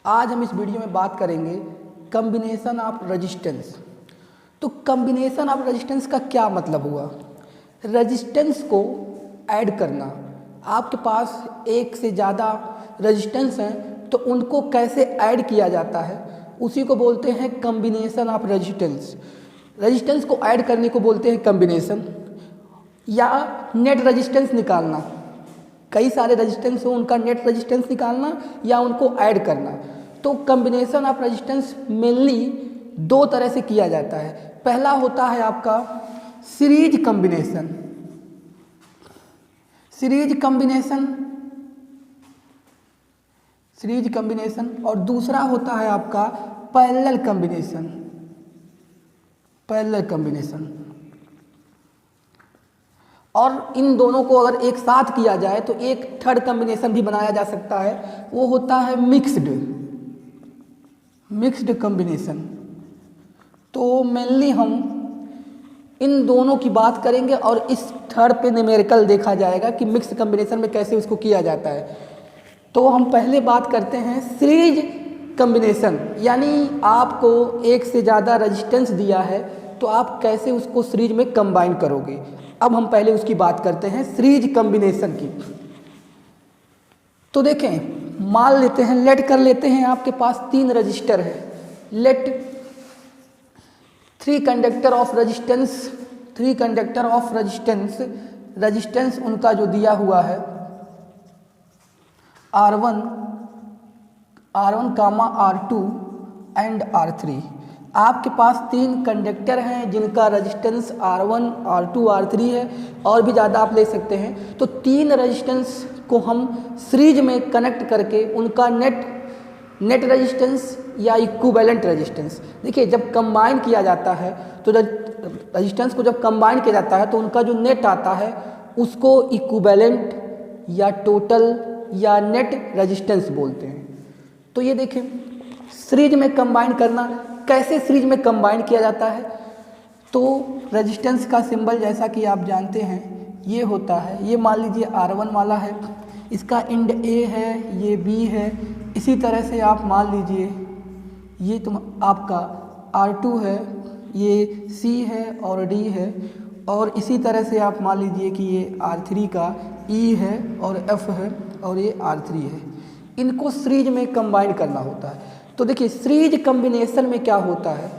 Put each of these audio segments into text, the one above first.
आज हम इस वीडियो में बात करेंगे कम्बिनेशन ऑफ रेजिस्टेंस। तो कम्बिनेशन ऑफ रेजिस्टेंस का क्या मतलब हुआ? रेजिस्टेंस को ऐड करना। आपके पास एक से ज़्यादा रेजिस्टेंस हैं तो उनको कैसे ऐड किया जाता है, उसी को बोलते हैं कम्बिनेशन ऑफ रेजिस्टेंस। रेजिस्टेंस को ऐड करने को बोलते हैं कम्बिनेशन, या नेट रेजिस्टेंस निकालना। कई सारे रेजिस्टेंस हो उनका नेट रेजिस्टेंस निकालना या उनको ऐड करना। तो कम्बिनेशन ऑफ रेजिस्टेंस मेनली दो तरह से किया जाता है। पहला होता है आपका सीरीज कम्बिनेशन, सीरीज कम्बिनेशन, और दूसरा होता है आपका पैरेलल कम्बिनेशन। और इन दोनों को अगर एक साथ किया जाए तो एक थर्ड कम्बिनेशन भी बनाया जा सकता है, वो होता है मिक्स्ड कम्बिनेशन। तो मेनली हम इन दोनों की बात करेंगे और इस थर्ड पे न्यूमेरिकल देखा जाएगा कि मिक्स कम्बिनेशन में कैसे उसको किया जाता है। तो हम पहले बात करते हैं सीरीज कम्बिनेशन, यानी आपको एक से ज़्यादा रेजिस्टेंस दिया है तो आप कैसे उसको सीरीज में कंबाइन करोगे। अब हम पहले उसकी बात करते हैं सीरीज कम्बिनेशन की। तो देखें, मान लेते हैं, लेट कर लेते हैं आपके पास 3 रजिस्टर है। Let 3 conductor of resistance, resistance उनका जो दिया हुआ है R1, R2 एंड R3। आपके पास 3 कंडक्टर हैं जिनका रेजिस्टेंस R1, R2, R3 है, और भी ज़्यादा आप ले सकते हैं। तो 3 रेजिस्टेंस को हम सीरीज में कनेक्ट करके उनका नेट रेजिस्टेंस या इक्विवेलेंट रेजिस्टेंस, देखिए जब कंबाइन किया जाता है तो रेजिस्टेंस को जब कंबाइन किया जाता है तो उनका जो नेट आता है उसको इक्विवेलेंट या टोटल या नेट रेजिस्टेंस बोलते हैं। तो ये देखें, सीरीज में कंबाइन करना, कैसे सीरीज में कंबाइन किया जाता है। तो रेजिस्टेंस का सिंबल जैसा कि आप जानते हैं ये होता है, ये मान लीजिए R1 वाला है, इसका एंड A है, ये B है। इसी तरह से आप मान लीजिए ये आपका R2 है, ये C है और D है, और इसी तरह से आप मान लीजिए कि ये R3 का E है और F है और ये R3 है। इनको सीरीज में कंबाइन करना होता है। तो देखिए, सीरीज कम्बिनेशन में क्या होता है,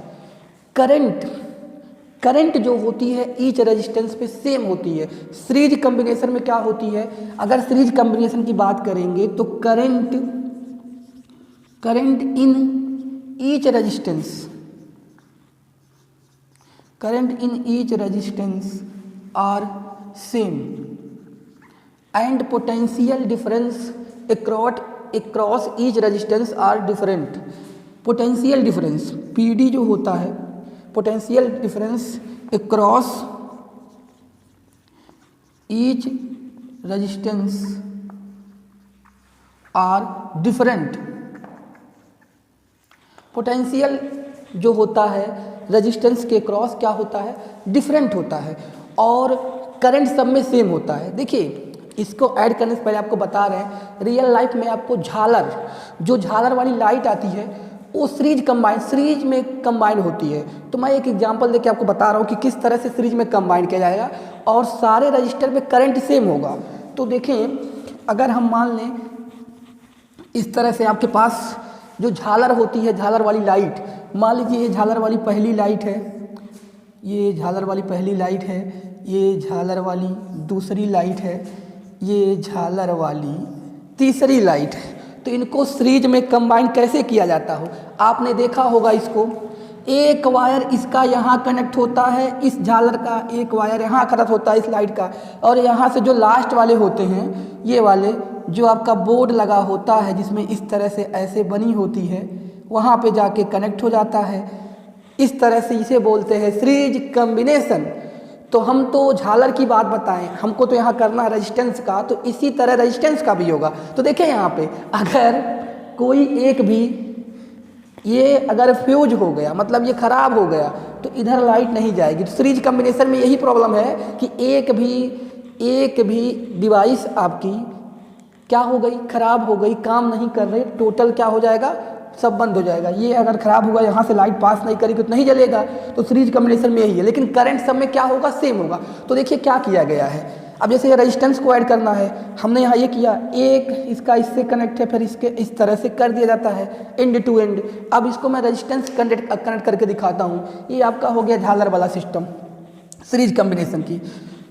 करंट जो होती है ईच रेजिस्टेंस पे सेम होती है। सीरीज कम्बिनेशन में क्या होती है, अगर सीरीज कम्बिनेशन की बात करेंगे तो current in each resistance R same and potential difference across each resistance R different. Potential difference PD जो होता है, potential difference across each resistance R different. Potential जो होता है रेजिस्टेंस के क्रॉस क्या होता है, डिफरेंट होता है, और करंट सब में सेम होता है। देखिए, इसको ऐड करने से पहले आपको बता रहे हैं, रियल लाइफ में आपको झालर वाली लाइट आती है वो सीरीज में कंबाइन होती है। तो मैं एक एग्जांपल देके आपको बता रहा हूँ कि किस तरह से सीरीज में कंबाइन किया जाएगा और सारे रजिस्टर में करंट सेम होगा। तो देखें, अगर हम मान लें इस तरह से आपके पास जो झालर होती है, झालर वाली लाइट, मान लीजिए ये झालर वाली पहली लाइट है, ये झालर वाली पहली लाइट है, ये झालर वाली दूसरी लाइट है, ये झालर वाली तीसरी लाइट है। तो इनको सीरीज में कंबाइन कैसे किया जाता हो, आपने देखा होगा। इसको एक वायर इसका यहाँ कनेक्ट होता है, इस झालर का एक वायर यहाँ कनेक्ट होता है इस लाइट का, और यहाँ से जो लास्ट वाले होते हैं, ये वाले जो आपका बोर्ड लगा होता है जिसमें इस तरह से ऐसे बनी होती है, वहाँ पे जाके कनेक्ट हो जाता है। इस तरह से इसे बोलते हैं सीरीज कम्बिनेशन। तो हम तो झालर की बात बताएं, हमको तो यहाँ करना है रेजिस्टेंस का, तो इसी तरह रेजिस्टेंस का भी होगा। तो देखें यहाँ पे, अगर कोई एक भी ये अगर फ्यूज हो गया, मतलब ये ख़राब हो गया, तो इधर लाइट नहीं जाएगी। तो सीरीज कम्बिनेशन में यही प्रॉब्लम है कि एक भी डिवाइस आपकी क्या हो गई, खराब हो गई, काम नहीं कर रही, टोटल क्या हो जाएगा, सब बंद हो जाएगा। ये अगर ख़राब हुआ, यहाँ से लाइट पास नहीं करेगी तो नहीं जलेगा, तो सीरीज कॉम्बिनेशन में यही है। लेकिन करंट सब में क्या होगा, सेम होगा। तो देखिए क्या किया गया है, अब जैसे ये रेजिस्टेंस को ऐड करना है, हमने यहाँ ये किया, एक इसका इससे कनेक्ट है, फिर इसके इस तरह से कर दिया जाता है एंड टू एंड। अब इसको मैं रेजिस्टेंस कनेक्ट करके दिखाता हूँ। ये आपका हो गया झालर वाला सिस्टम सीरीज कॉम्बिनेशन की।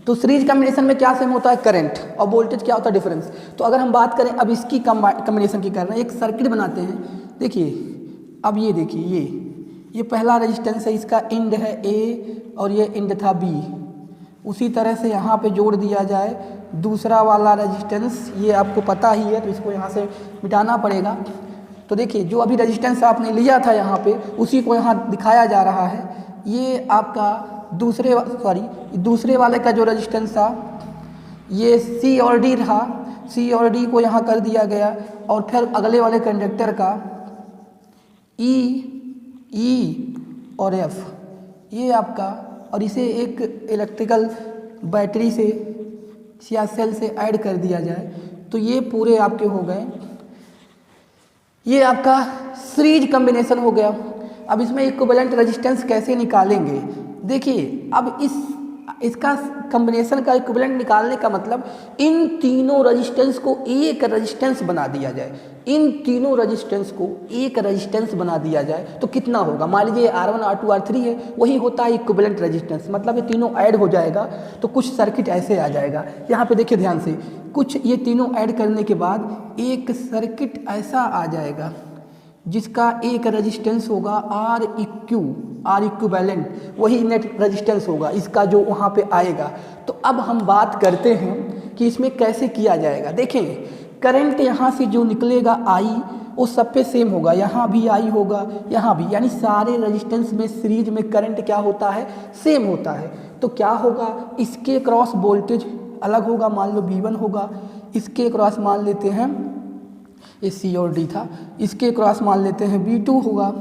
तो सीरीज कॉम्बिनेशन में क्या सेम होता है, करंट और वोल्टेज क्या होता है, डिफरेंस। तो अगर हम बात करें अब इसकी कॉम्बिनेशन की कर रहे हैं, एक सर्किट बनाते हैं। देखिए अब ये देखिए, ये पहला रेजिस्टेंस है, इसका एंड है ए और ये एंड था बी। उसी तरह से यहाँ पे जोड़ दिया जाए दूसरा वाला रेजिस्टेंस, ये आपको पता ही है तो इसको यहाँ से मिटाना पड़ेगा। तो देखिए जो अभी रेजिस्टेंस आपने लिया था यहाँ पे, उसी को यहाँ दिखाया जा रहा है। ये आपका दूसरे वाले का जो रेजिस्टेंस था, ये सी और डी था, सी और डी को यहाँ कर दिया गया। और फिर अगले वाले कंडक्टर का ई और एफ, ये आपका, और इसे एक इलेक्ट्रिकल बैटरी से या सेल से ऐड कर दिया जाए तो ये पूरे आपके हो गए। ये आपका सीरीज कॉम्बिनेशन हो गया। अब इसमें इक्विवेलेंट रेजिस्टेंस कैसे निकालेंगे, देखिए अब इसका कॉम्बिनेशन का इक्विवेलेंट निकालने का मतलब इन तीनों रेजिस्टेंस को एक रेजिस्टेंस बना दिया जाए। इन तीनों रेजिस्टेंस को एक रेजिस्टेंस बना दिया जाए तो कितना होगा, मान लीजिए R1 R2 R3 है, वही होता है इक्विवेलेंट रेजिस्टेंस। मतलब ये तीनों ऐड हो जाएगा तो कुछ सर्किट ऐसे आ जाएगा। यहाँ पे देखिए ध्यान से, कुछ ये तीनों ऐड करने के बाद एक सर्किट ऐसा आ जाएगा जिसका एक रेजिस्टेंस होगा R इक्विवेलेंट, वही नेट रेजिस्टेंस होगा इसका जो वहाँ पे आएगा। तो अब हम बात करते हैं कि इसमें कैसे किया जाएगा। देखें करंट यहाँ से जो निकलेगा I, वो सब पे सेम होगा, यहाँ भी I होगा, यहाँ भी, यानी सारे रेजिस्टेंस में सीरीज में करंट क्या होता है, सेम होता है। तो क्या होगा, इसके क्रॉस वोल्टेज अलग होगा, मान लो V1 होगा, इसके क्रॉस मान लेते हैं, ये C और D था, इसके क्रॉस मान लेते हैं V2 होगा,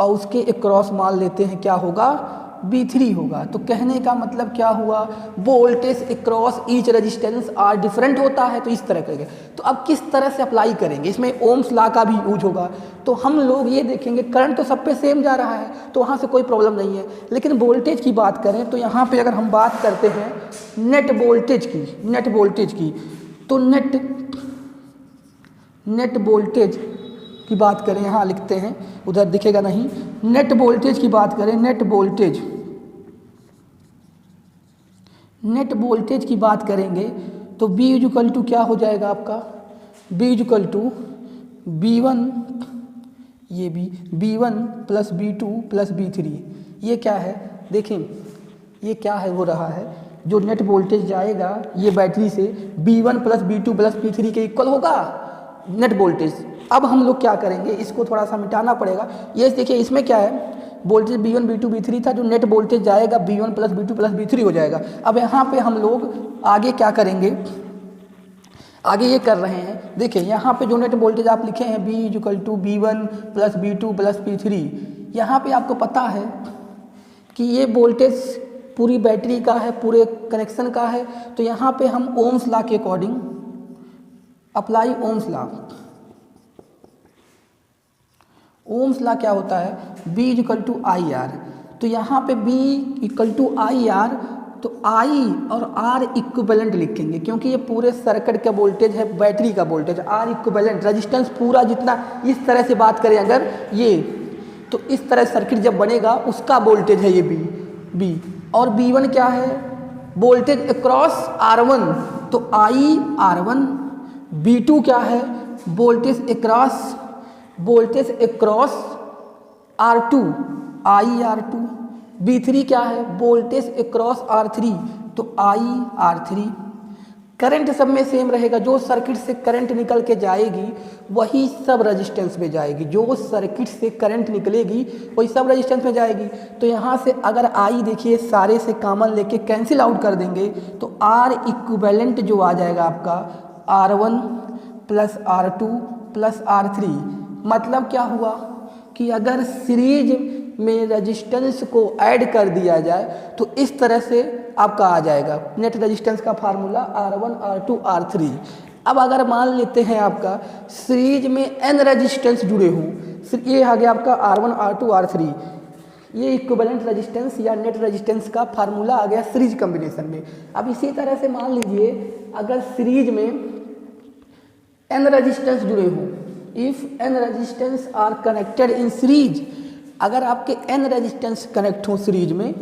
और उसके एक क्रॉस मान लेते हैं क्या होगा, V3 होगा। तो कहने का मतलब क्या हुआ, voltage across each resistance R different होता है। तो इस तरह करेंगे। तो अब किस तरह से अप्लाई करेंगे, इसमें ओम्स लॉ का भी यूज होगा। तो हम लोग ये देखेंगे करंट तो सब पे सेम जा रहा है तो वहाँ से कोई प्रॉब्लम नहीं है, लेकिन वोल्टेज की बात करें तो यहाँ पे अगर हम बात करते हैं नेट वोल्टेज की, तो नेट वोल्टेज की बात करें, यहाँ लिखते हैं, उधर दिखेगा नहीं, नेट वोल्टेज की बात करें, नेट वोल्टेज की बात करेंगे तो B इक्वल टू क्या हो जाएगा आपका, B इक्वल टू B1, ये भी B1 plus B2 plus B3। ये क्या है, देखें ये क्या है, हो रहा है जो नेट वोल्टेज जाएगा ये बैटरी से B1 plus B2 plus B3 के इक्वल होगा नेट वोल्टेज। अब हम लोग क्या करेंगे, इसको थोड़ा सा मिटाना पड़ेगा। ये देखिए इसमें क्या है, वोल्टेज B1 B2 B3 था, जो नेट वोल्टेज जाएगा B1 plus B2 plus B3 हो जाएगा। अब यहाँ पे हम लोग आगे क्या करेंगे, आगे ये कर रहे हैं, देखिए यहाँ पे जो नेट वोल्टेज आप लिखे हैं B equal to B1 plus B2 plus B3, यहाँ पे आपको पता है कि ये वोल्टेज पूरी बैटरी का है, पूरे कनेक्शन का है। तो यहाँ पे हम ओम्स लॉ के according apply Ohm's law. Ohm's law क्या होता है, B equal to I R. तो यहाँ पे B equal to I R, तो I और R इक्विवेलेंट लिखेंगे क्योंकि ये पूरे सर्किट का वोल्टेज है, बैटरी का वोल्टेज। R इक्विवेलेंट रेजिस्टेंस पूरा जितना, इस तरह से बात करें अगर ये, तो इस तरह सर्किट जब बनेगा उसका वोल्टेज है ये B। और B1 क्या है, वोल्टेज अक्रॉस R1, तो I R1। B2 क्या है, voltage across R2, I R2। B3 क्या है, वोल्टेज अक्रॉस R3, तो I R3। करंट सब में सेम रहेगा, जो सर्किट से करंट निकल के जाएगी वही सब रेजिस्टेंस में जाएगी, जो सर्किट से करंट निकलेगी वही सब रेजिस्टेंस में जाएगी। तो यहाँ से अगर I देखिए सारे से कॉमन लेके कैंसिल आउट कर देंगे तो R इक्विवेलेंट जो आ जाएगा आपका R1 plus R2 plus R3। मतलब क्या हुआ कि अगर सीरीज में रेजिस्टेंस को ऐड कर दिया जाए तो इस तरह से आपका आ जाएगा नेट रेजिस्टेंस का फार्मूला R1 R2 R3। अब अगर मान लेते हैं आपका सीरीज में n रेजिस्टेंस जुड़े हों, ये आ गया आपका R1 R2 R3, ये इक्विवेलेंट रेजिस्टेंस या नेट रेजिस्टेंस का फार्मूला आ गया सीरीज कॉम्बिनेशन में। अब इसी तरह से मान लीजिए अगर सीरीज में n रेजिस्टेंस जुड़े हों, if n resistance R connected in series, अगर आपके n रेजिस्टेंस कनेक्ट हो सीरीज में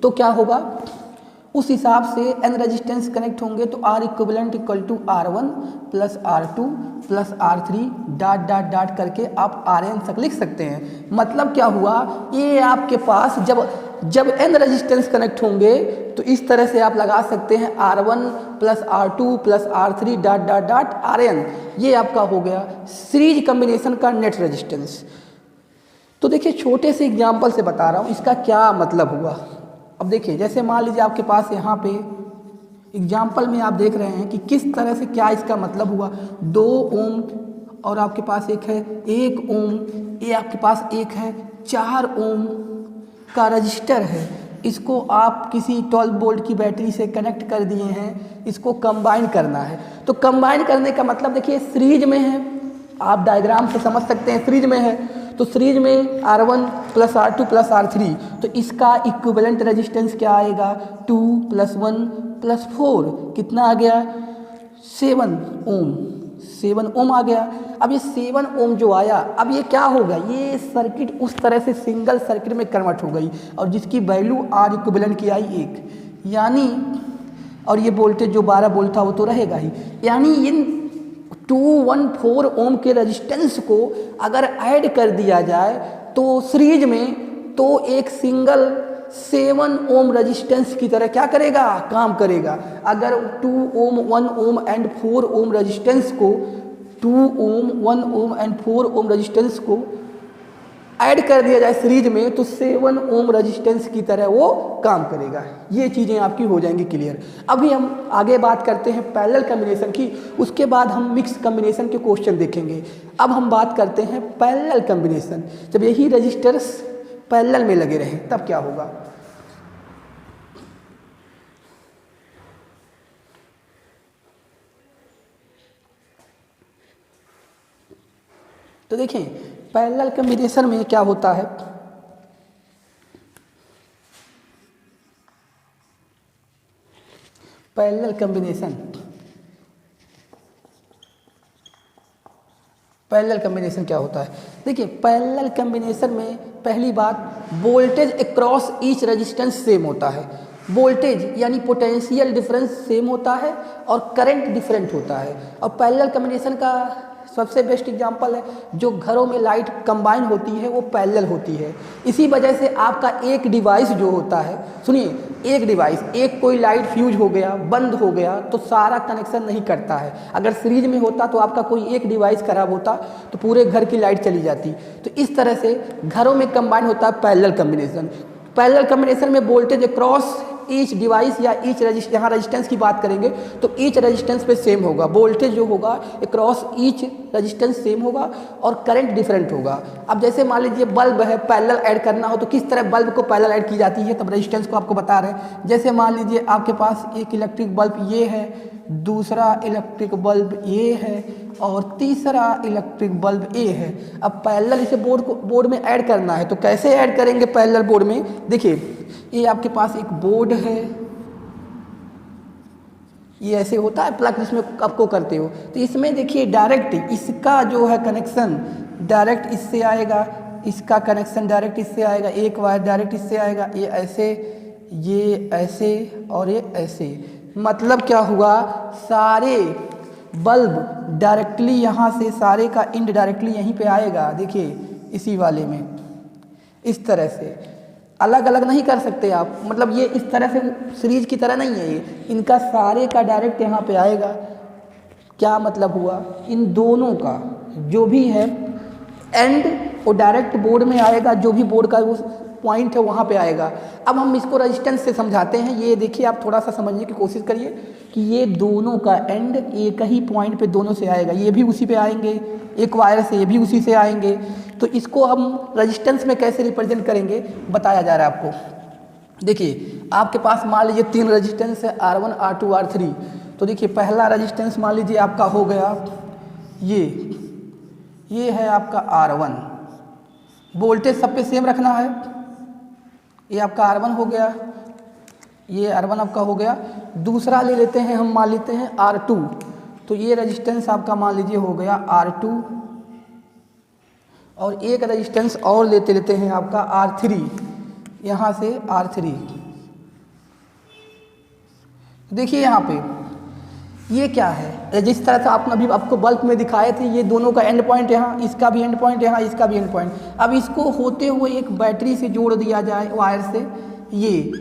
तो क्या होगा, उस हिसाब से n रेजिस्टेंस कनेक्ट होंगे तो R equivalent equal to R1 plus R2 plus R3 dot dot dot करके आप Rn तक लिख सकते हैं। मतलब क्या हुआ, ये आपके पास जब n रेजिस्टेंस कनेक्ट होंगे तो इस तरह से आप लगा सकते हैं R1 plus R2 plus R3 dot dot dot Rn, ये आपका हो गया सीरीज कॉम्बिनेशन का नेट रेजिस्टेंस। तो देखिए छोटे से एग्जाम्पल से बता रहा हूँ इसका क्या मतलब हुआ। अब देखिए जैसे मान लीजिए आपके पास यहाँ पे एग्जाम्पल में आप देख रहे हैं कि किस तरह से क्या इसका मतलब हुआ। 2 ओम और आपके पास एक है 1 ओम, ये आपके पास एक है 4 ओम का रजिस्टर है, इसको आप किसी 12 वोल्ट की बैटरी से कनेक्ट कर दिए हैं, इसको कंबाइन करना है। तो कंबाइन करने का मतलब देखिए सीरीज में है, आप डायग्राम से समझ सकते हैं सीरीज में है, तो सीरीज में R1 plus R2 plus R3, तो इसका इक्विवेलेंट रेजिस्टेंस क्या आएगा 2 प्लस 1 प्लस 4, कितना आ गया 7 ओम आ गया। अब ये 7 ओम जो आया, अब ये क्या होगा, ये सर्किट उस तरह से सिंगल सर्किट में कन्वर्ट हो गई और जिसकी वैल्यू R इक्विवेलेंट की आई 1, यानी और ये वोल्टेज जो 12 वोल्ट था वो तो रहेगा ही, यानी इन 214 ओम के रेजिस्टेंस को अगर ऐड कर दिया जाए तो सीरीज में तो एक सिंगल 7 ओम रेजिस्टेंस की तरह क्या करेगा, काम करेगा। अगर 2 ओम 1 ओम एंड 4 ओम रेजिस्टेंस को 2 ओम 1 ओम एंड 4 ओम रेजिस्टेंस को ऐड कर दिया जाए सीरीज में तो 7 ओम रेजिस्टेंस की तरह वो काम करेगा। ये चीज़ें आपकी हो जाएंगी क्लियर। अभी हम आगे बात करते हैं पैरेलल कॉम्बिनेशन की, उसके बाद हम मिक्स कॉम्बिनेशन के क्वेश्चन देखेंगे। अब हम बात करते हैं पैरेलल कॉम्बिनेशन, जब यही रजिस्टर्स पैरेलल में लगे रहें तब क्या होगा। तो देखें पैरेलल कॉम्बिनेशन में क्या होता है, पैरेलल कॉम्बिनेशन क्या होता है। देखिए पैरेलल कॉम्बिनेशन में पहली बात voltage across each resistance same होता है, वोल्टेज यानी पोटेंशियल डिफरेंस सेम होता है और करंट डिफरेंट होता है। और पैरेलल कॉम्बिनेशन का सबसे बेस्ट एग्जांपल है जो घरों में लाइट कंबाइन होती है वो पैरेलल होती है। इसी वजह से आपका एक डिवाइस जो होता है, सुनिए एक डिवाइस, एक कोई लाइट फ्यूज हो गया बंद हो गया तो सारा कनेक्शन नहीं करता है। अगर सीरीज में होता तो आपका कोई एक डिवाइस खराब होता तो पूरे घर की लाइट चली जाती। तो इस तरह से घरों में कंबाइन होता है पैरेलल कॉम्बिनेशन। पैरेलल कॉम्बिनेशन में वोल्टेज अक्रॉस ईच डिवाइस या ईच यहाँ रेजिस्टेंस की बात करेंगे तो ईच रेजिस्टेंस पे सेम होगा, वोल्टेज जो होगा अक्रॉस ईच रेजिस्टेंस सेम होगा और करंट डिफरेंट होगा। अब जैसे मान लीजिए बल्ब है, पैरेलल ऐड करना हो तो किस तरह बल्ब को पैरेलल ऐड की जाती है, तब रेजिस्टेंस को आपको बता रहे हैं। जैसे मान लीजिए आपके पास एक इलेक्ट्रिक बल्ब ये है, दूसरा इलेक्ट्रिक बल्ब ये है और तीसरा इलेक्ट्रिक बल्ब ए है। अब पैरेलल इसे बोर्ड में ऐड करना है तो कैसे ऐड करेंगे पैरेलल बोर्ड में। देखिए ये आपके पास एक बोर्ड है, ये ऐसे होता है प्लग जिसमें आपको करते हो, तो इसमें देखिए डायरेक्ट इसका जो है कनेक्शन डायरेक्ट इससे आएगा, इसका कनेक्शन डायरेक्ट इससे आएगा, एक वायर डायरेक्ट इससे आएगा, ये ऐसे और ये ऐसे। मतलब क्या हुआ, सारे बल्ब डायरेक्टली यहाँ से सारे का इनडायरेक्टली यहीं पे आएगा। देखिए इसी वाले में इस तरह से अलग अलग नहीं कर सकते आप, मतलब ये इस तरह से सीरीज की तरह नहीं है, ये इनका सारे का डायरेक्ट यहाँ पे आएगा। क्या मतलब हुआ, इन दोनों का जो भी है एंड वो डायरेक्ट बोर्ड में आएगा, जो भी बोर्ड का वो पॉइंट है वहाँ पे आएगा। अब हम इसको रेजिस्टेंस से समझाते हैं। ये देखिए आप थोड़ा सा समझने की कोशिश करिए कि ये दोनों का एंड एक ही पॉइंट पे दोनों से आएगा, ये भी उसी पे आएंगे, एक वायर से ये भी उसी से आएंगे। तो इसको हम रेजिस्टेंस में कैसे रिप्रेजेंट करेंगे बताया जा रहा है आपको। देखिए आपके पास मान लीजिए 3 रेजिस्टेंस है R1 R2 R3। तो देखिए पहला रेजिस्टेंस मान लीजिए आपका हो गया ये है आपका R1, वोल्टेज सब पे सेम रखना है। ये आपका R1 हो गया, ये R1 आपका हो गया। दूसरा ले लेते हैं हम, मान लेते हैं R2, तो ये रेजिस्टेंस आपका मान लीजिए हो गया R2, और एक रेजिस्टेंस और लेते हैं आपका R3, यहाँ से R3। देखिए यहाँ पे ये क्या है, जिस तरह से आपने अभी आपको बल्ब में दिखाए थे, ये दोनों का एंड पॉइंट यहाँ, इसका भी एंड पॉइंट यहाँ, इसका भी एंड पॉइंट। अब इसको होते हुए एक बैटरी से जोड़ दिया जाए वायर से, ये,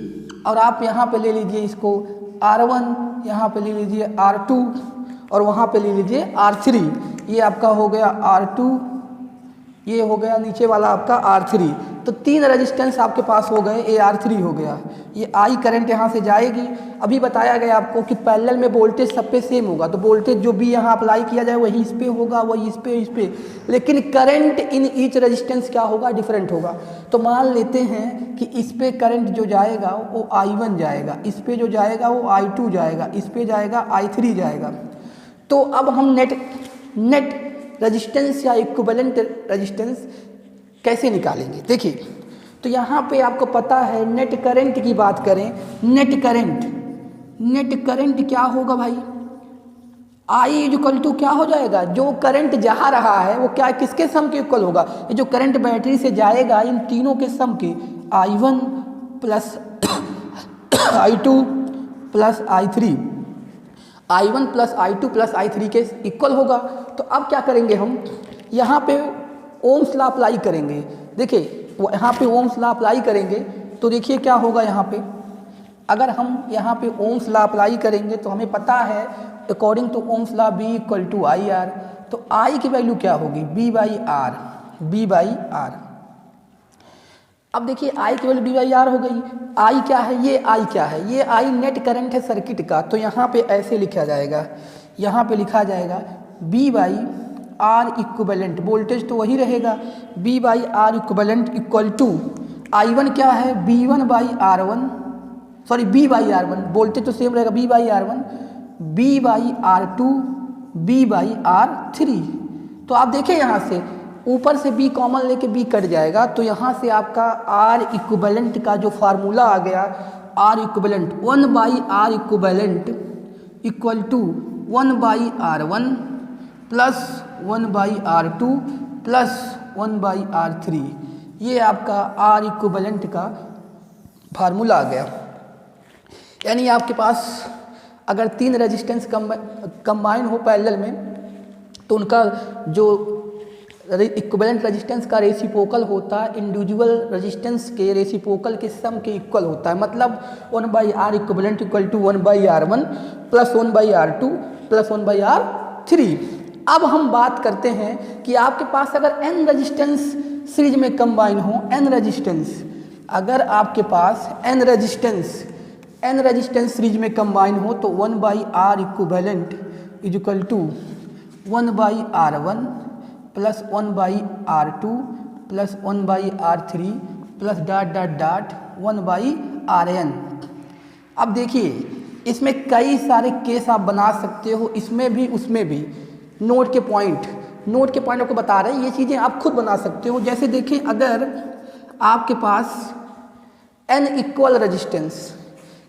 और आप यहाँ पे ले लीजिए इसको R1, यहाँ पे ले लीजिए R2, और वहाँ पे ले लीजिए R3। ये आपका हो गया R2, ये हो गया नीचे वाला आपका R3। तो 3 रेजिस्टेंस आपके पास हो गए, ये R3 हो गया। ये I करंट यहाँ से जाएगी। अभी बताया गया आपको कि पैरेलल में वोल्टेज सब पे सेम होगा, तो वोल्टेज जो भी यहाँ अप्लाई किया जाए वही इस पे होगा, वही इस पे, लेकिन करंट इन ईच रेजिस्टेंस क्या होगा, डिफरेंट होगा। तो मान लेते हैं कि इस पे करंट जो जाएगा वो I1 जाएगा, इस पे जो जाएगा वो I2 जाएगा, इस पे जाएगा I3 जाएगा। तो अब हम नेट रेजिस्टेंस या इक्विवेलेंट रेजिस्टेंस कैसे निकालेंगे? देखिए, तो यहाँ पे आपको पता है नेट करंट की बात करें, नेट करंट क्या होगा भाई, I इक्वल टू क्या हो जाएगा, जो करंट जा रहा है वो क्या किसके सम के इक्वल होगा, ये जो करंट बैटरी से जाएगा इन तीनों के सम के, I1 plus I2 plus I3, I1 plus I2 plus I3 के इक्वल होगा। तो अब क्या करेंगे हम, यहाँ पे ओम्स लॉ अप्लाई करेंगे। देखिए यहाँ पे ओम्स लॉ अप्लाई करेंगे तो देखिए क्या होगा, यहाँ पे अगर हम यहाँ पे ओम्स लॉ अप्लाई करेंगे तो हमें पता है according to Ohm's law B equal to IR, तो I की वैल्यू क्या होगी, B बाई R। अब देखिए I की वैल्यू B बाई R हो गई। I क्या है, ये I क्या है, ये I नेट करंट है सर्किट का। तो यहाँ पे ऐसे लिखा जाएगा, यहाँ पे लिखा जाएगा B by R equivalent, voltage तो वही रहेगा, B by R equivalent equal to I1 क्या है, B1 by R1, sorry B by R1, voltage तो सेम रहेगा B by R1, B by R2, B by R3। तो आप देखें यहाँ से ऊपर से B कॉमन लेके B कट जाएगा, तो यहाँ से आपका R इक्विवेलेंट का जो फार्मूला आ गया, R equivalent 1 by R equivalent equal to 1 by R1 plus 1 by R2 plus 1 by R3। ये आपका R इक्विवेलेंट का फार्मूला आ गया। यानी आपके पास अगर 3 रेजिस्टेंस कंबाइन हो पैरेलल में, तो उनका जो इक्विवेलेंट रेजिस्टेंस का रेसिप्रोकल होता है इंडिविजुअल रेजिस्टेंस के रेसिप्रोकल के सम के इक्वल होता है। मतलब 1 by R equivalent equal to 1 by R1 plus 1 by R2 plus 1 by R3। अब हम बात करते हैं कि आपके पास अगर n रेजिस्टेंस सीरीज में कंबाइन हो, n रेजिस्टेंस, अगर आपके पास n रेजिस्टेंस सीरीज में कंबाइन हो तो 1 by R equivalent is equal to 1 by R1 plus 1 by R2 plus 1 by R3 plus dot dot dot 1 by Rn। अब देखिए इसमें कई सारे केस आप बना सकते हो, इसमें भी उसमें भी। नोट के पॉइंट आपको बता रहे हैं, ये चीज़ें आप खुद बना सकते हो। जैसे देखें, अगर आपके पास n इक्वल रेजिस्टेंस,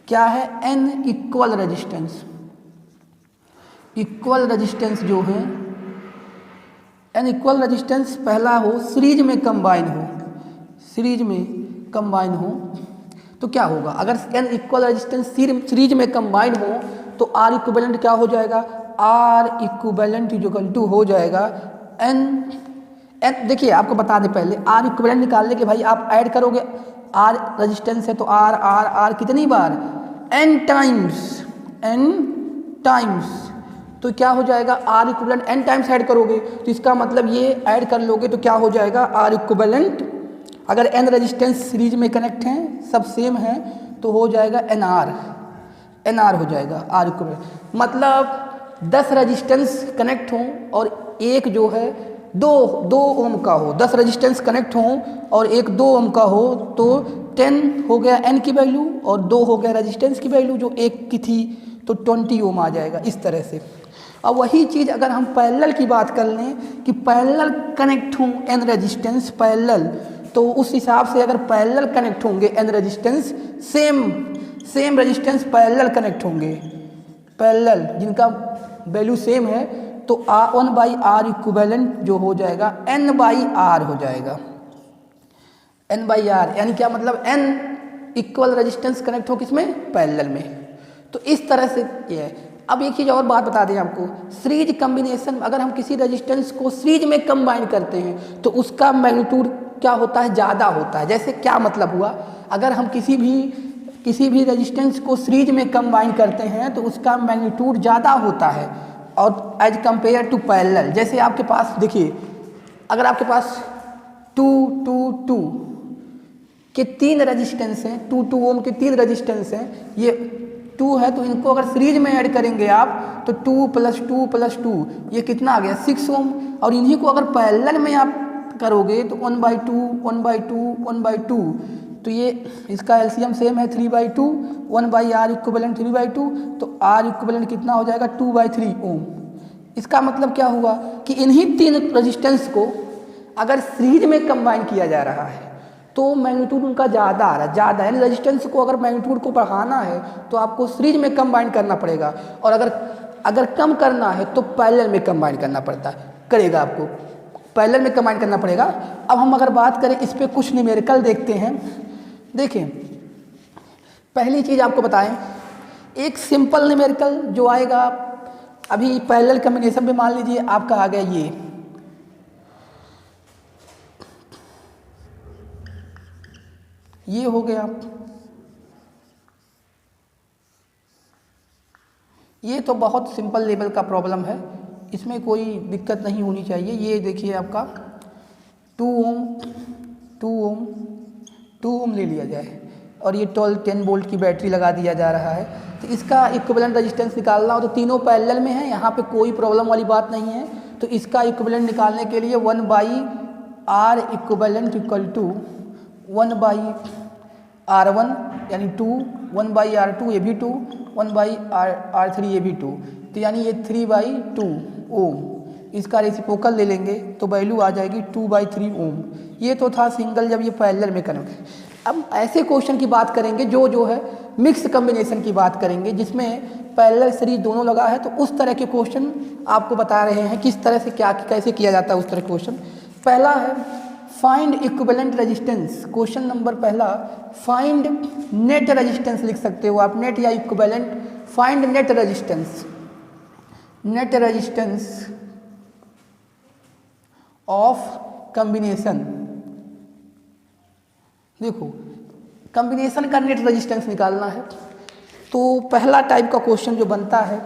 क्या है n इक्वल रेजिस्टेंस जो है n इक्वल रेजिस्टेंस पहला हो, सीरीज में कंबाइन हो तो क्या होगा, अगर n इक्वल रेजिस्टेंस सीरीज में कंबाइन हो तो R इक्विवेलेंट क्या हो जाएगा, R इक्विवेलेंट इक्वल टू हो जाएगा n। देखिए आपको बता दें पहले, R इक्विवेलेंट निकालने के भाई आप ऐड करोगे, R रेजिस्टेंस है तो R कितनी बार, n टाइम्स, तो क्या हो जाएगा R equivalent n times add करोगे, तो इसका मतलब ये ऐड कर लोगे तो क्या हो जाएगा R इक्विवेलेंट, अगर n रेजिस्टेंस सीरीज में कनेक्ट हैं, सब सेम है, तो हो जाएगा NR हो जाएगा R इक्विवेलेंट। मतलब 10 रेजिस्टेंस कनेक्ट हों और एक जो है 2 ओम का हो, 10 रेजिस्टेंस कनेक्ट हों और एक 2 ओम का हो, तो 10 हो गया n की वैल्यू और 2 हो गया रेजिस्टेंस की वैल्यू जो एक की थी, तो 20 ओम आ जाएगा इस तरह से। अब वही चीज़ अगर हम पैरेलल की बात कर लें कि पैरेलल कनेक्ट हों n रेजिस्टेंस पैरेलल, तो उस हिसाब से अगर पैरेलल कनेक्ट होंगे n resistance, same resistance parallel connect होंगे, पैरेलल जिनका वैल्यू सेम है, तो 1/r इक्विवेलेंट जो हो जाएगा n/r हो जाएगा, n/r, यानी क्या मतलब n इक्वल रेजिस्टेंस कनेक्ट हो किसमें, पैरेलल में। तो इस तरह से ये है। अब एक चीज़ और बात बता दें आपको, सीरीज कम्बिनेशन, अगर हम किसी रेजिस्टेंस को सीरीज में कंबाइन करते हैं तो उसका मैग्नीट्यूड क्या होता है, ज़्यादा होता है। जैसे क्या मतलब हुआ, अगर हम किसी भी रेजिस्टेंस को सीरीज में कंबाइन करते हैं तो उसका मैग्नीट्यूड ज़्यादा होता है और एज कंपेयर टू पैरेलल। जैसे आपके पास देखिए, अगर आपके पास 2 के 3 रेजिस्टेंस हैं, 2 ओम के 3 रेजिस्टेंस हैं, ये 2 है, तो इनको अगर सीरीज में ऐड करेंगे आप तो 2 + 2 ये कितना आ गया, 6 ओम। और इन्हीं को अगर पैरेलल में आप करोगे तो 1/2 तो ये इसका एलसीएम सेम है 3/2, 1/r इक्विवेलेंट 3/2, तो r इक्विवेलेंट कितना हो जाएगा 2/3 ओम। इसका मतलब क्या हुआ कि इन्हीं 3 रेजिस्टेंस को अगर सीरीज में कंबाइन किया जा रहा है तो मैग्नीट्यूड उनका ज़्यादा आ रहा है, ज़्यादा, यानी रेजिस्टेंस को अगर मैग्नीट्यूड को बढ़ाना है तो आपको सीरीज में कंबाइन करना पड़ेगा, और अगर कम करना है तो पैरेलल में कंबाइन करना करेगा, आपको पैरेलल में कंबाइन करना पड़ेगा। अब हम अगर बात करें इस पर कुछ न्यूमेरिकल देखते हैं। देखें, पहली चीज़ आपको बताएं, एक सिंपल न्यूमेरिकल जो आएगा अभी पैरेलल कम्बिनेशन में, मान लीजिए आपका आ गया ये हो गया, ये तो बहुत सिंपल लेवल का प्रॉब्लम है, इसमें कोई दिक्कत नहीं होनी चाहिए। ये देखिए आपका 2 ओम ले लिया जाए और ये 10 वोल्ट की बैटरी लगा दिया जा रहा है, तो इसका इक्विवेलेंट रेजिस्टेंस निकालना हो तो तीनों पैरेलल में है, यहाँ पे कोई प्रॉब्लम वाली बात नहीं है। तो इसका इक्विवेलेंट निकालने के लिए 1/r equivalent equal to 1/r1 यानी 2, 1/r2 ये भी 2, 1/r3 ये भी 2, तो यानी ये 3/2 ओम। इसका रेसिप्रोकल ले लेंगे तो वैल्यू आ जाएगी 2/3 ओम। ये तो था सिंगल जब ये पैरेलल में कनेक्ट। अब ऐसे क्वेश्चन की बात करेंगे जो है मिक्स कम्बिनेशन की बात करेंगे, जिसमें पैरेलल सीरीज दोनों लगा है, तो उस तरह के क्वेश्चन आपको बता रहे हैं किस तरह से कैसे किया जाता है उस तरह क्वेश्चन। पहला है find equivalent resistance. Question number पहला, फाइंड नेट रेजिस्टेंस लिख सकते हो आप, नेट या equivalent. Find net resistance of combination. देखो, कम्बिनेशन का नेट रेजिस्टेंस निकालना है, तो पहला टाइप का क्वेश्चन जो बनता है,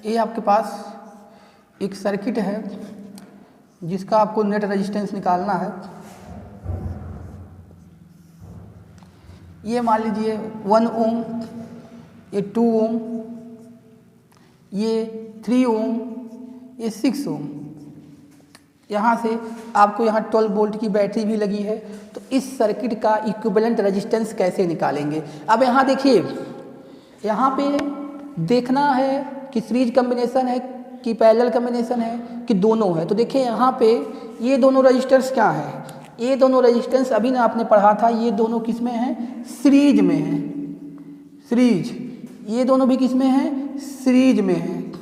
ये आपके पास एक सर्किट है जिसका आपको नेट रेजिस्टेंस निकालना है। ये मान लीजिए 1 ओम, ये 2 ओम, ये 3 ओम, ये 6 ओम। यहाँ से आपको यहाँ 12 वोल्ट की बैटरी भी लगी है, तो इस सर्किट का इक्विवेलेंट रेजिस्टेंस कैसे निकालेंगे। अब यहाँ देखिए, यहाँ पे देखना है कि सीरीज कम्बिनेशन है कि पैरेलल कम्बिनेशन है कि दोनों है। तो देखिए यहाँ पे ये दोनों रजिस्टर्स क्या हैं, ये दोनों रजिस्टेंस अभी ना आपने पढ़ा था, ये दोनों किस में हैं, सीरीज में हैं, सीरीज। ये दोनों भी किस में हैं, सीरीज में हैं।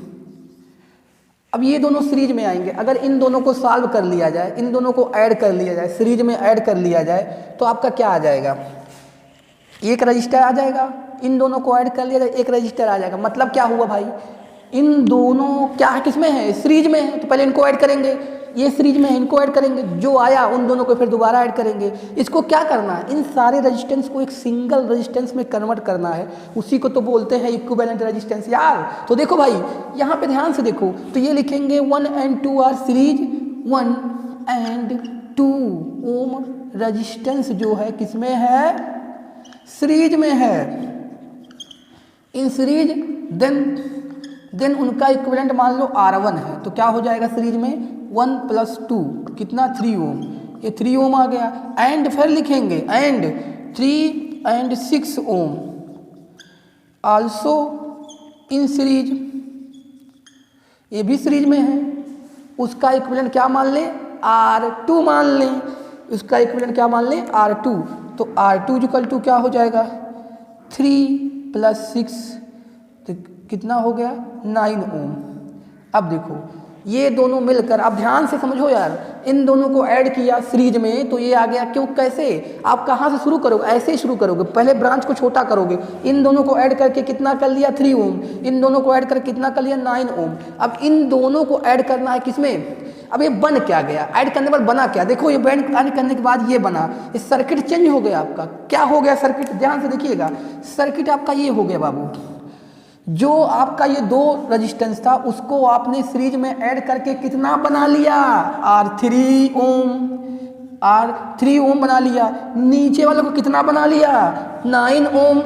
अब ये दोनों सीरीज में आएंगे, अगर इन दोनों को सॉल्व कर लिया जाए, इन दोनों को ऐड कर लिया जाए, सीरीज में ऐड कर लिया जाए, तो आपका क्या आ जाएगा, एक रजिस्टर आ जाएगा। इन दोनों को ऐड कर लिया जाए, एक रजिस्टर आ जाएगा। मतलब क्या हुआ भाई, इन दोनों क्या है, किस में है, सीरीज में है, तो पहले इनको ऐड करेंगे, ये सीरीज में है, इनको ऐड करेंगे, जो आया उन दोनों को फिर दोबारा ऐड करेंगे। इसको क्या करना है, इन सारे रेजिस्टेंस को एक सिंगल रेजिस्टेंस में कन्वर्ट करना है, उसी को तो बोलते हैं इक्विवेलेंट रेजिस्टेंस यार। तो देखो भाई, यहाँ पे ध्यान से देखो, तो ये लिखेंगे 1 and 2 R series, 1 and 2 ohm resistance जो है किसमें है, सीरीज में है। इन सीरीज देन उनका इक्विवेलेंट मान लो R1 है, तो क्या हो जाएगा सीरीज में 1 + 2 कितना 3 ओम, ये 3 ओम आ गया। एंड फिर लिखेंगे and 3 and 6 ohm also in series, ये भी सीरीज में है। उसका इक्विवेलेंट क्या मान लें, R2 मान लें। उसका इक्विवेलेंट क्या मान लें, R2। तो R2 इक्वल टू क्या हो जाएगा, 3 + 6 तो कितना हो गया, 9 ओम। अब देखो ये दोनों मिलकर, आप ध्यान से समझो यार, इन दोनों को ऐड किया सीरीज में तो ये आ गया। क्यों, कैसे, आप कहाँ से शुरू करोगे, ऐसे ही शुरू करोगे, पहले ब्रांच को छोटा करोगे। इन दोनों को ऐड करके कितना कर लिया, 3 ओम। इन दोनों को ऐड करके कितना कर लिया, 9 ओम। अब इन दोनों को ऐड करना है किसमें, अब ये बन क्या गया, ऐड करने पर बना क्या, देखो ये ऐड करने के बाद ये बना, इस सर्किट चेंज हो गया आपका। क्या हो गया सर्किट, ध्यान से देखिएगा, सर्किट आपका ये हो गया बाबू। जो आपका ये 2 रजिस्टेंस था उसको आपने सीरीज में ऐड करके कितना बना लिया, R3 ओम, R3 ओम बना लिया। नीचे वाले को कितना बना लिया, 9 ओम।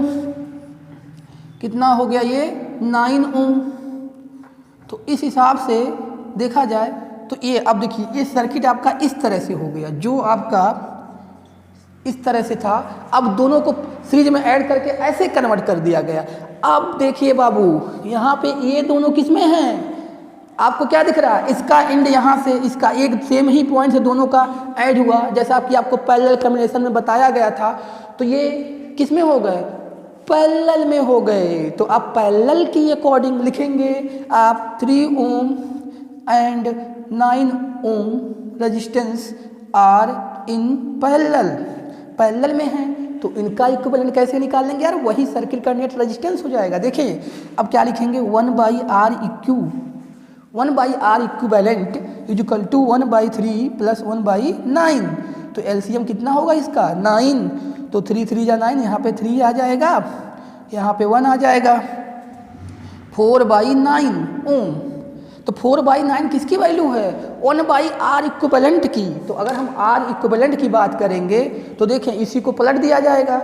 कितना हो गया ये, 9 ओम। तो इस हिसाब से देखा जाए तो ये, अब देखिए ये सर्किट आपका इस तरह से हो गया, जो आपका इस तरह से था, अब दोनों को सीरीज में ऐड करके ऐसे कन्वर्ट कर दिया गया। अब देखिए बाबू यहाँ पे ये दोनों किस में हैं, आपको क्या दिख रहा है, इसका एंड यहाँ से, इसका एक सेम ही पॉइंट से दोनों का ऐड हुआ, जैसा कि आपको पैरेलल कॉम्बिनेशन में बताया गया था। तो ये किस में हो गए, पैरेलल में हो गए। तो आप पैरेलल की अकॉर्डिंग लिखेंगे, आप 3 ohm and 9 ohm resistance are in parallel में है। तो इनका इक्विवेलेंट कैसे निकालेंगे यार, वही सर्किट का नेट रेजिस्टेंस हो जाएगा। देखिए अब क्या लिखेंगे, 1/R equivalent is equal to 1/3 + 1/9। तो एलसीएम कितना होगा इसका, 9। तो 3 3 जा 9, यहाँ पे 3 आ जाएगा, यहाँ पे 1 आ जाएगा, 4/9 ओम। तो 4/9 किसकी वैल्यू है, 1/R इक्विवेलेंट की। तो अगर हम R इक्विवेलेंट की बात करेंगे तो देखें इसी को पलट दिया जाएगा,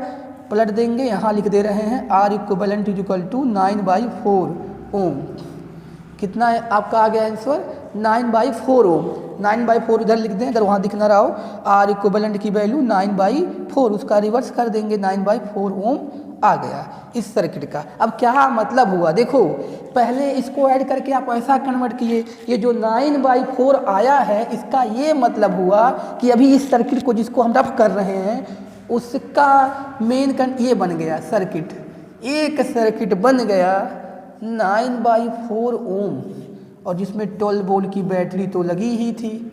पलट देंगे, यहाँ लिख दे रहे हैं R equivalent is equal to 9/4 ohm. कितना है आपका आ गया आंसर, 9/4 ओम। 9/4 इधर लिख दें, अगर वहाँ दिख ना रहा हो, R इक्विवेलेंट की वैल्यू 9/4, उसका रिवर्स कर देंगे, 9/4 ओम आ गया इस सर्किट का। अब क्या मतलब हुआ, देखो पहले इसको ऐड करके आप ऐसा कन्वर्ट किए, ये जो 9/4 आया है इसका ये मतलब हुआ कि अभी इस सर्किट को जिसको हम रफ कर रहे हैं उसका मेन ये बन गया सर्किट, एक सर्किट बन गया 9/4 ओम, और जिसमें 12 वोल्ट की बैटरी तो लगी ही थी।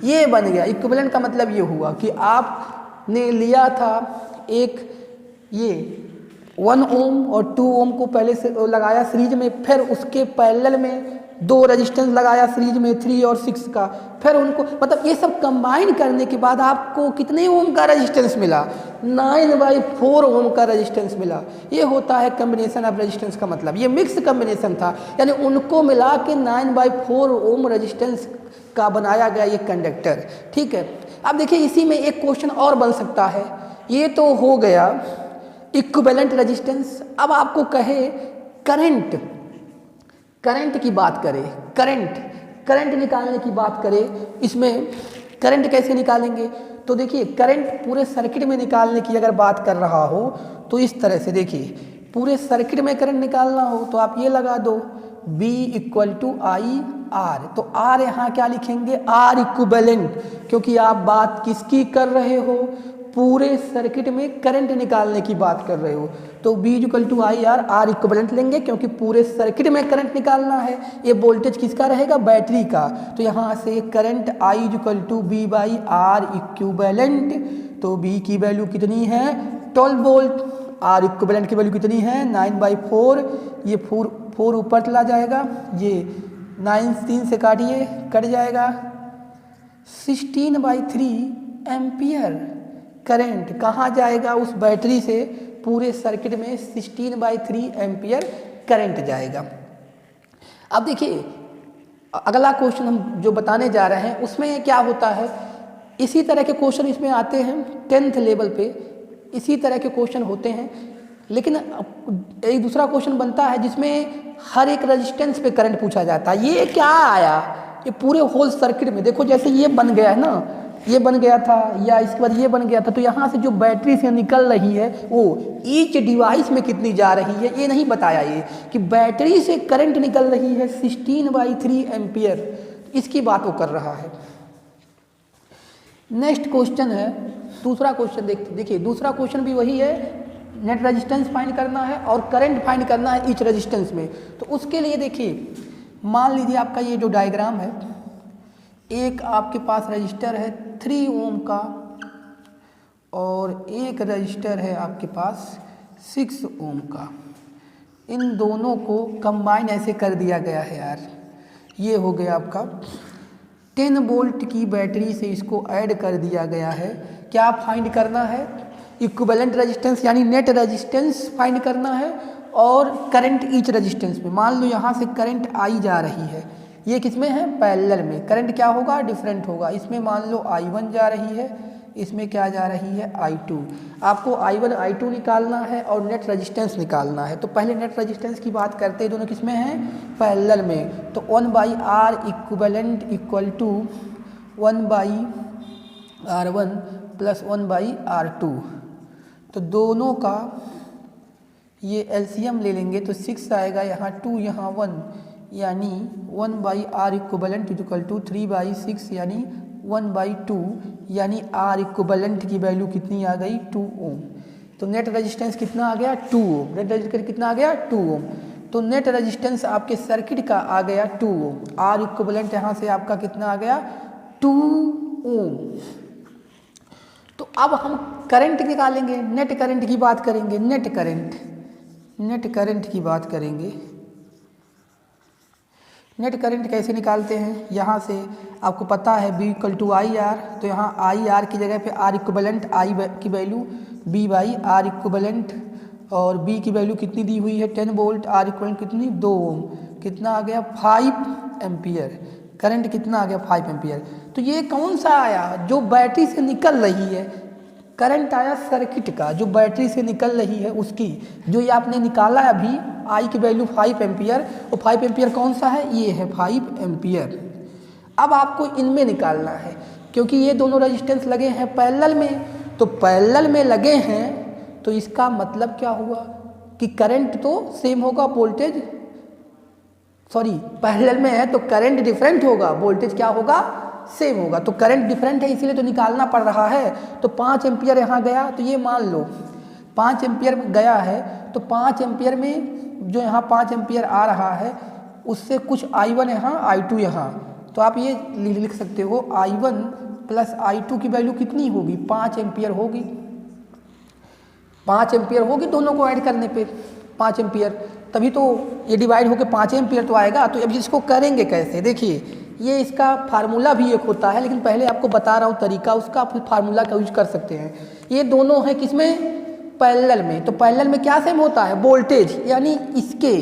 ये बन गया इक्विवेलेंट का मतलब ये हुआ कि आपने लिया था एक ये 1 ओम और 2 ओम को पहले से लगाया सीरीज में, फिर उसके पैरेलल में 2 रेजिस्टेंस लगाया सीरीज में 3 और 6 का, फिर उनको मतलब ये सब कंबाइन करने के बाद आपको कितने ओम का रेजिस्टेंस मिला, 9/4 ओम का रेजिस्टेंस मिला। ये होता है कम्बिनेशन ऑफ रेजिस्टेंस का मतलब, ये मिक्स कम्बिनेशन था, यानी उनको मिला के 9/4 ओम रेजिस्टेंस का बनाया गया ये कंडक्टर। ठीक है, अब देखिए इसी में एक क्वेश्चन और बन सकता है। ये तो हो गया इक्विवेलेंट रेजिस्टेंस। अब आपको कहे करंट की बात करें, करंट निकालने की बात करें, इसमें करंट कैसे निकालेंगे, तो देखिए करंट पूरे सर्किट में निकालने की अगर बात कर रहा हो तो इस तरह से देखिए, पूरे सर्किट में करंट निकालना हो तो आप ये लगा दो B = IR। तो R यहाँ क्या लिखेंगे, R इक्विवेलेंट, क्योंकि आप बात किसकी कर रहे हो, पूरे सर्किट में करंट निकालने की बात कर रहे हो। तो B = IR, R इक्विवेलेंट लेंगे क्योंकि पूरे सर्किट में करंट निकालना है। ये वोल्टेज किसका रहेगा, बैटरी का। तो यहाँ से करंट I = B/R इक्विवेलेंट। तो B की वैल्यू कितनी है, 12 वोल्ट, R इक्विवेलेंट की वैल्यू कितनी है, 9/4। ये 4 ऊपर चला जाएगा, ये 9 3 से काटिए, कट जाएगा, 16/3 एम्पियर करंट कहाँ जाएगा, उस बैटरी से पूरे सर्किट में 16/3 एम्पियर करंट जाएगा। अब देखिए अगला क्वेश्चन हम जो बताने जा रहे हैं उसमें क्या होता है, इसी तरह के क्वेश्चन इसमें आते हैं 10th लेवल पे, इसी तरह के क्वेश्चन होते हैं। लेकिन एक दूसरा क्वेश्चन बनता है जिसमें हर एक रेजिस्टेंस पे करंट पूछा जाता है। ये क्या आया, ये पूरे होल सर्किट में देखो, जैसे ये बन गया है ना, ये बन गया था या इसके बाद ये बन गया था, तो यहाँ से जो बैटरी से निकल रही है वो ईच डिवाइस में कितनी जा रही है ये नहीं बताया, ये कि बैटरी से करंट निकल रही है 16/3 एम्पियर, इसकी बात वो कर रहा है। नेक्स्ट क्वेश्चन है, दूसरा क्वेश्चन देखिए दूसरा क्वेश्चन भी वही है, नेट रेजिस्टेंस फाइंड करना है और करंट फाइंड करना है ईच रेजिस्टेंस में। तो उसके लिए देखिए, मान लीजिए आपका ये जो डायग्राम है, एक आपके पास रजिस्टर है 3 ओम का और एक रजिस्टर है आपके पास 6 ओम का। इन दोनों को कंबाइन ऐसे कर दिया गया है यार, ये हो गया आपका 10 वोल्ट की बैटरी से इसको ऐड कर दिया गया है। क्या फाइंड करना है? इक्विवेलेंट रेजिस्टेंस यानी नेट रेजिस्टेंस फाइंड करना है और करंट ईच रेजिस्टेंस में। मान लो यहाँ से करंट आई जा रही है, ये किस में है? पैरेलल में। करंट क्या होगा? डिफरेंट होगा। इसमें मान लो I1 जा रही है, इसमें क्या जा रही है? I2। आपको I1 I2 निकालना है और नेट रेजिस्टेंस निकालना है। तो पहले नेट रेजिस्टेंस की बात करते हैं, दोनों किस में हैं? पैरेलल में। तो 1/R equivalent equal to 1/R1 plus 1/R2। तो दोनों का ये एलसीएम ले लेंगे तो 6 आएगा, यहाँ 2 यहाँ 1, यानी 1/R इक्विवेलेंट इक्वल टू 3/6 यानी 1/2, यानी R इक्विवेलेंट की वैल्यू कितनी आ गई? 2 ओम। तो नेट रेजिस्टेंस कितना आ गया? 2 ओम। नेट रेजिस्टेंस कितना आ गया? 2 ओम। तो नेट रेजिस्टेंस आपके सर्किट का आ गया 2 ओम। R इक्विवेलेंट यहाँ से आपका कितना आ गया? 2 ओम। तो अब हम करंट निकालेंगे, नेट करंट की बात करेंगे। नेट करंट की बात करेंगे। नेट करंट कैसे निकालते हैं? यहाँ से आपको पता है B = IR, तो यहाँ IR की जगह पे R इक्विवेलेंट I की वैल्यू B/R इक्विवेलेंट, और B की वैल्यू कितनी दी हुई है? 10 वोल्ट। R इक्विवेलेंट कितनी? 2 ओम। कितना आ गया? 5 एम्पियर। करंट कितना आ गया? 5 एम्पियर। तो ये कौन सा आया? जो बैटरी से निकल रही है। करंट आया सर्किट का, जो बैटरी से निकल रही है उसकी। जो ये आपने निकाला है अभी, I की वैल्यू 5 एम्पियर, और 5 एम्पियर कौन सा है? ये है 5 एम्पियर। अब आपको इनमें निकालना है, क्योंकि ये दोनों रेजिस्टेंस लगे हैं पैरेलल में। तो पैरेलल में लगे हैं तो इसका मतलब क्या हुआ कि करंट तो सेम होगा, वोल्टेज पैरेलल में है तो करंट डिफरेंट होगा, वोल्टेज क्या होगा? सेम होगा। तो करंट डिफरेंट है, इसीलिए तो निकालना पड़ रहा है। तो 5 एम्पियर यहाँ गया, तो ये मान लो 5 एम्पियर गया है, तो 5 एम्पियर में जो यहाँ 5 एम्पियर आ रहा है उससे कुछ I1 यहाँ, I2 यहाँ। तो आप ये लिख सकते हो I1 प्लस I2 की वैल्यू कितनी होगी? 5 एम्पियर होगी। 5 एम्पियर होगी दोनों को ऐड करने पे, 5 एम्पियर, तभी तो ये डिवाइड होकर 5 एम्पियर तो आएगा। तो अब इसको करेंगे कैसे? देखिए, ये इसका फार्मूला भी एक होता है, लेकिन पहले आपको बता रहा हूँ तरीका उसका, फिर फार्मूला का यूज कर सकते हैं। ये दोनों हैं किसमें? पैरेलल में। तो पैरेलल में क्या सेम होता है? वोल्टेज। यानी इसके,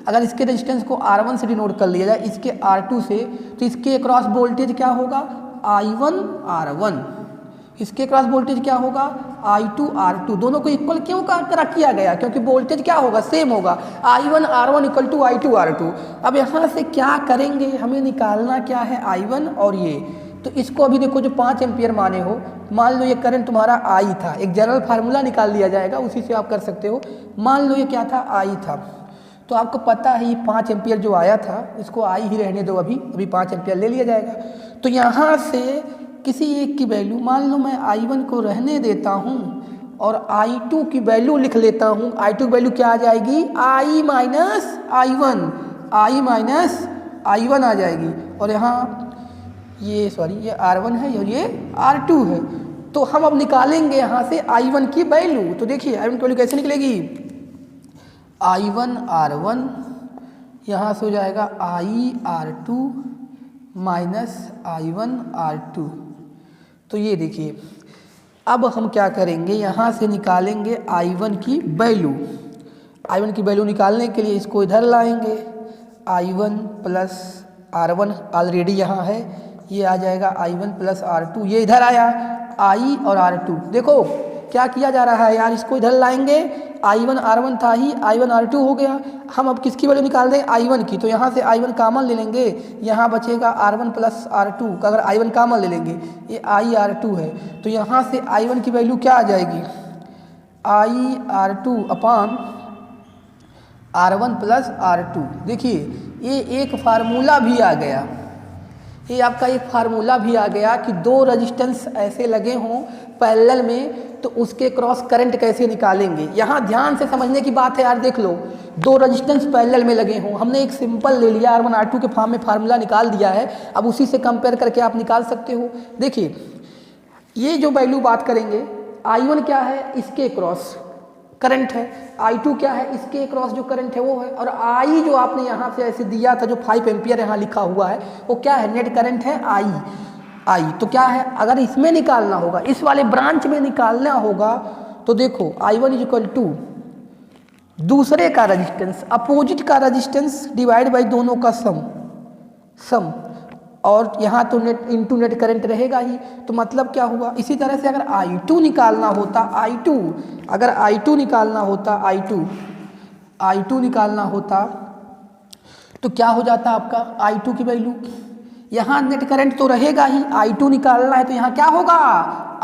अगर इसके रेजिस्टेंस को R1 से डिनोट कर लिया जाए, इसके R2 से, तो इसके अक्रॉस वोल्टेज क्या होगा? I1 R1। इसके क्रॉस वोल्टेज क्या होगा? I2 R2। दोनों को इक्वल क्यों करा किया गया? क्योंकि वोल्टेज क्या होगा? सेम होगा। I1 R1 equal to I2 R2। अब यहाँ से क्या करेंगे? हमें निकालना क्या है? I1 और ये। तो इसको अभी देखो, जो 5 एम्पियर माने हो, मान लो ये करंट तुम्हारा I था, एक जनरल फार्मूला निकाल लिया जाएगा, उसी से आप कर सकते हो। मान लो ये क्या था? I था। तो आपको पता है ये 5 एम्पियर जो आया था, इसको I ही रहने दो, अभी 5 एम्पियर ले लिया जाएगा। तो यहाँ से किसी एक की वैल्यू, मान लो मैं I1 को रहने देता हूँ और I2 की वैल्यू लिख लेता हूँ। I2 की वैल्यू क्या आ जाएगी? I माइनस I1 आ जाएगी। और यहाँ ये R1 है और ये R2 है। तो हम अब निकालेंगे यहाँ से I1 की वैल्यू। तो देखिए I1 की वैल्यू कैसे निकलेगी? I1 R1, यहाँ से हो जाएगा I R2 minus I1 R2। तो ये देखिए, अब हम क्या करेंगे? यहाँ से निकालेंगे I1 की वैल्यू। I1 की वैल्यू निकालने के लिए इसको इधर लाएंगे। I1 प्लस R1 ऑलरेडी यहाँ है, ये आ जाएगा I1 प्लस R2। ये इधर आया I और R2। देखो क्या किया जा रहा है यार, इसको इधर लाएंगे, I1 R1 था ही, I1 R2 हो गया। हम अब किसकी वैल्यू निकाल दें, I1 की, तो यहाँ से I1 कामन ले लेंगे, यहाँ बचेगा R1 प्लस R2 का, अगर I1 कामन ले लेंगे, ये IR2 है, तो यहाँ से I1 की वैल्यू क्या आ जाएगी, IR2 अपान R1 प्लस R2। देखिए ये एक फार्मूला भी आ गया, ये आपका एक फार्मूला भी आ गया कि दो रेजिस्टेंस ऐसे लगे हों पैरेलल में तो उसके क्रॉस करंट कैसे निकालेंगे। यहाँ ध्यान से समझने की बात है यार, देख लो, दो रेजिस्टेंस पैरेलल में लगे हों, हमने एक सिंपल ले लिया, R1 R2 के फॉर्म में फार्मूला निकाल दिया है, अब उसी से कंपेयर करके आप निकाल सकते हो। देखिए ये जो वैल्यू बात करेंगे, I1 क्या है, इसके क्रॉस करंट है, I2 क्या है, इसके क्रॉस जो करंट है वो है, और I जो आपने यहाँ से ऐसे दिया था जो 5 एम्पियर यहाँ लिखा हुआ है वो क्या है, नेट करंट है I। तो क्या है, अगर इसमें निकालना होगा, इस वाले ब्रांच में निकालना होगा, तो देखो I1 इज इक्वल टू दूसरे का रजिस्टेंस, अपोजिट का रजिस्टेंस डिवाइड बाई दोनों का सम, और यहाँ तो नेट इनटू नेट करंट रहेगा ही, तो मतलब क्या हुआ। इसी तरह से अगर I2 निकालना होता, अगर I2 निकालना होता तो क्या हो जाता आपका, I2 की वैल्यू, यहाँ नेट करंट तो रहेगा ही, I2 निकालना है तो यहाँ क्या होगा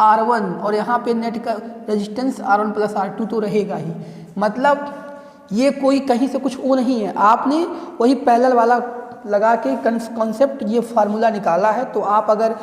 R1, और यहाँ पे नेट का रेजिस्टेंस R1 प्लस R2 तो रहेगा ही। मतलब ये कोई कहीं से कुछ वो नहीं है, आपने वही पैरेलल वाला लगा के कॉन्सेप्ट ये फार्मूला निकाला है। तो आप अगर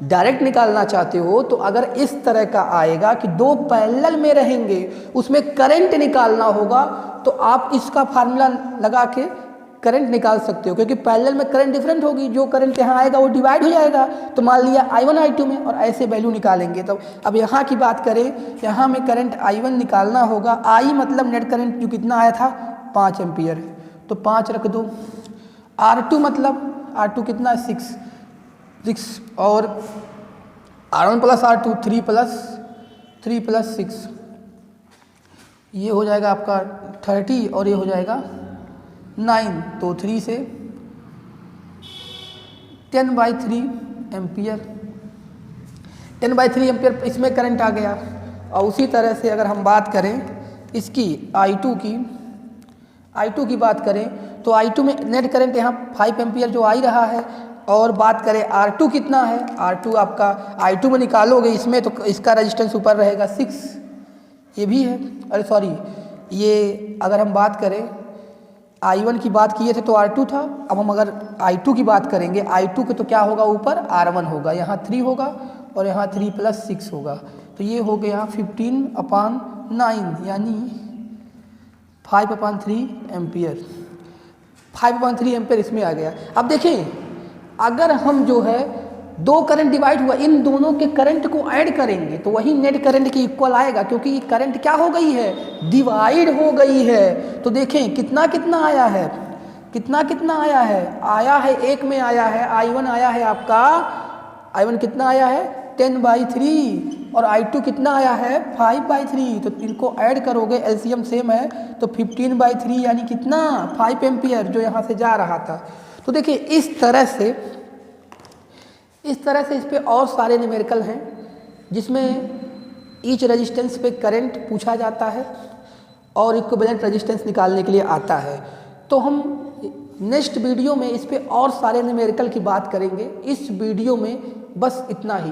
डायरेक्ट निकालना चाहते हो तो अगर इस तरह का आएगा कि दो पैरेलल में रहेंगे, उसमें करंट निकालना होगा, तो आप इसका फार्मूला लगा के करंट निकाल सकते हो, क्योंकि पैरेलल में करंट डिफरेंट होगी, जो करंट यहाँ आएगा वो डिवाइड हो जाएगा, तो मान लिया I1 I2 में, और ऐसे वैल्यू निकालेंगे। तो अब यहाँ की बात करें, यहाँ में करंट I1 निकालना होगा, I मतलब नेट करंट जो कितना आया था 5 एम्पियर, तो 5 रख दो, R2 मतलब R2 कितना है 6, और R1 प्लस R2 3 प्लस 6, ये हो जाएगा आपका 30 और ये हो जाएगा 9, तो 3 से 10/3 एम्पियर, 10/3 एम्पियर इसमें करंट आ गया। और उसी तरह से अगर हम बात करें इसकी I2 की बात करें तो I2 में नेट करंट यहाँ 5 एम्पियर जो आ ही रहा है, और बात करें R2 कितना है, R2 आपका I2 में निकालोगे इसमें तो इसका रेजिस्टेंस ऊपर रहेगा 6, ये भी है, अरे सॉरी, ये अगर हम बात करें I1 की बात किए थे तो R2 था, अब हम अगर I2 की बात करेंगे, I2 के तो क्या होगा ऊपर R1 होगा, यहाँ 3 होगा और यहाँ 3 प्लस 6 होगा, तो ये हो गया 15/9 यानी 5/3 एम्पियर, 5/3 एम्पियर इसमें आ गया। अब देखें अगर हम जो है दो करंट डिवाइड हुआ, इन दोनों के करंट को ऐड करेंगे तो वही नेट करंट के इक्वल आएगा, क्योंकि ये करंट क्या हो गई है, डिवाइड हो गई है। तो देखें कितना कितना आया है, आया है एक में आया है, I1 आया है आपका, I1 कितना आया है 10/3, और I2 कितना आया है 5/3, तो इनको ऐड करोगे, एलसीएम सेम है, तो 15/3 यानी कितना 5 एम्पियर जो यहाँ से जा रहा था। तो देखिए इस तरह से इस पे और सारे न्यूमेरिकल हैं जिसमें ईच रेजिस्टेंस पे करंट पूछा जाता है और इक्विवेलेंट रेजिस्टेंस निकालने के लिए आता है। तो हम नेक्स्ट वीडियो में इस पे और सारे न्यूमेरिकल की बात करेंगे। इस वीडियो में बस इतना ही।